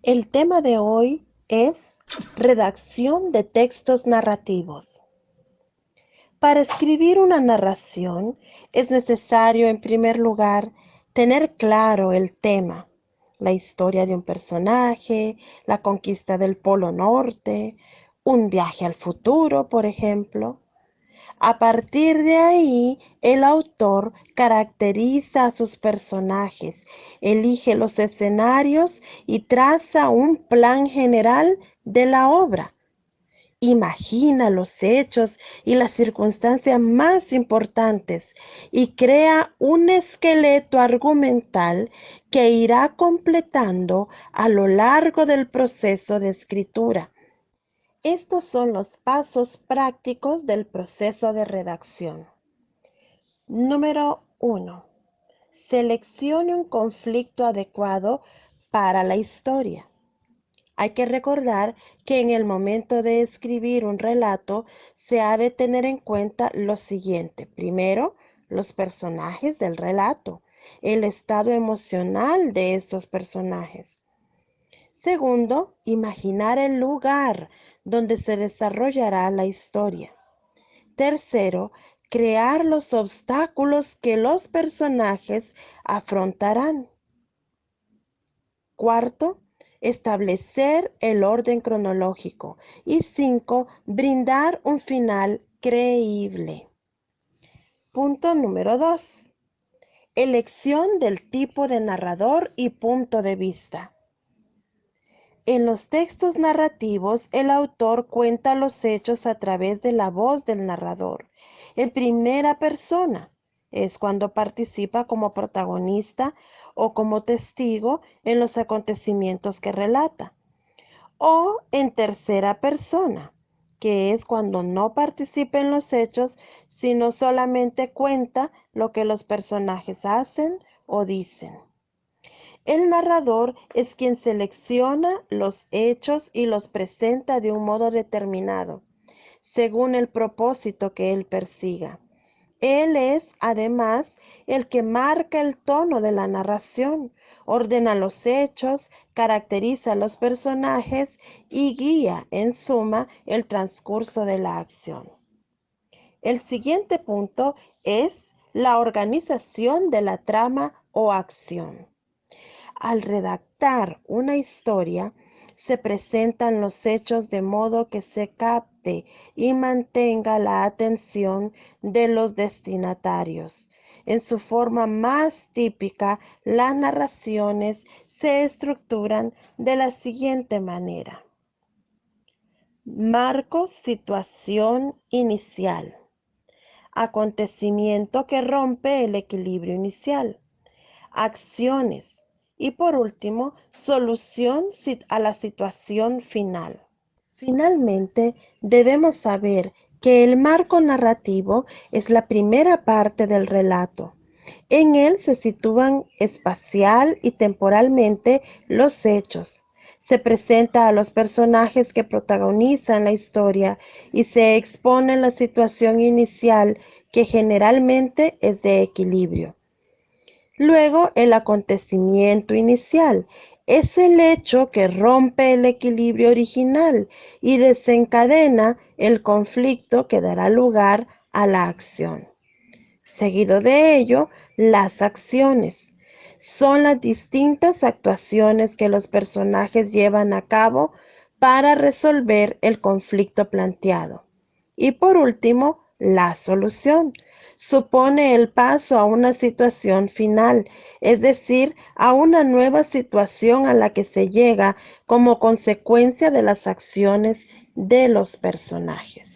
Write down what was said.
El tema de hoy es redacción de textos narrativos. Para escribir una narración es necesario, en primer lugar, tener claro el tema, la historia de un personaje, la conquista del Polo Norte, un viaje al futuro, por ejemplo. A partir de ahí, el autor caracteriza a sus personajes, elige los escenarios y traza un plan general de la obra. Imagina los hechos y las circunstancias más importantes y crea un esqueleto argumental que irá completando a lo largo del proceso de escritura. Estos son los pasos prácticos del proceso de redacción. Número 1. Seleccione un conflicto adecuado para la historia. Hay que recordar que en el momento de escribir un relato se ha de tener en cuenta lo siguiente. Primero, los personajes del relato, el estado emocional de estos personajes. Segundo, imaginar el lugar donde se desarrollará la historia. Tercero, crear los obstáculos que los personajes afrontarán. Cuarto, establecer el orden cronológico. Y 5, brindar un final creíble. Punto número 2. Elección del tipo de narrador y punto de vista. En los textos narrativos, el autor cuenta los hechos a través de la voz del narrador. En primera persona es cuando participa como protagonista o como testigo en los acontecimientos que relata. O en tercera persona, que es cuando no participa en los hechos, sino solamente cuenta lo que los personajes hacen o dicen. El narrador es quien selecciona los hechos y los presenta de un modo determinado, según el propósito que él persiga. Él es, además, el que marca el tono de la narración, ordena los hechos, caracteriza a los personajes y guía, en suma, el transcurso de la acción. El siguiente punto es la organización de la trama o acción. Al redactar una historia, se presentan los hechos de modo que se capte y mantenga la atención de los destinatarios. En su forma más típica, las narraciones se estructuran de la siguiente manera. Marco, situación inicial. Acontecimiento que rompe el equilibrio inicial. Acciones. Y por último, solución a la situación final. Finalmente, debemos saber que el marco narrativo es la primera parte del relato. En él se sitúan espacial y temporalmente los hechos. Se presenta a los personajes que protagonizan la historia y se expone la situación inicial que generalmente es de equilibrio. Luego, el acontecimiento inicial es el hecho que rompe el equilibrio original y desencadena el conflicto que dará lugar a la acción. Seguido de ello, las acciones son las distintas actuaciones que los personajes llevan a cabo para resolver el conflicto planteado. Y por último, la solución supone el paso a una situación final, es decir, a una nueva situación a la que se llega como consecuencia de las acciones de los personajes.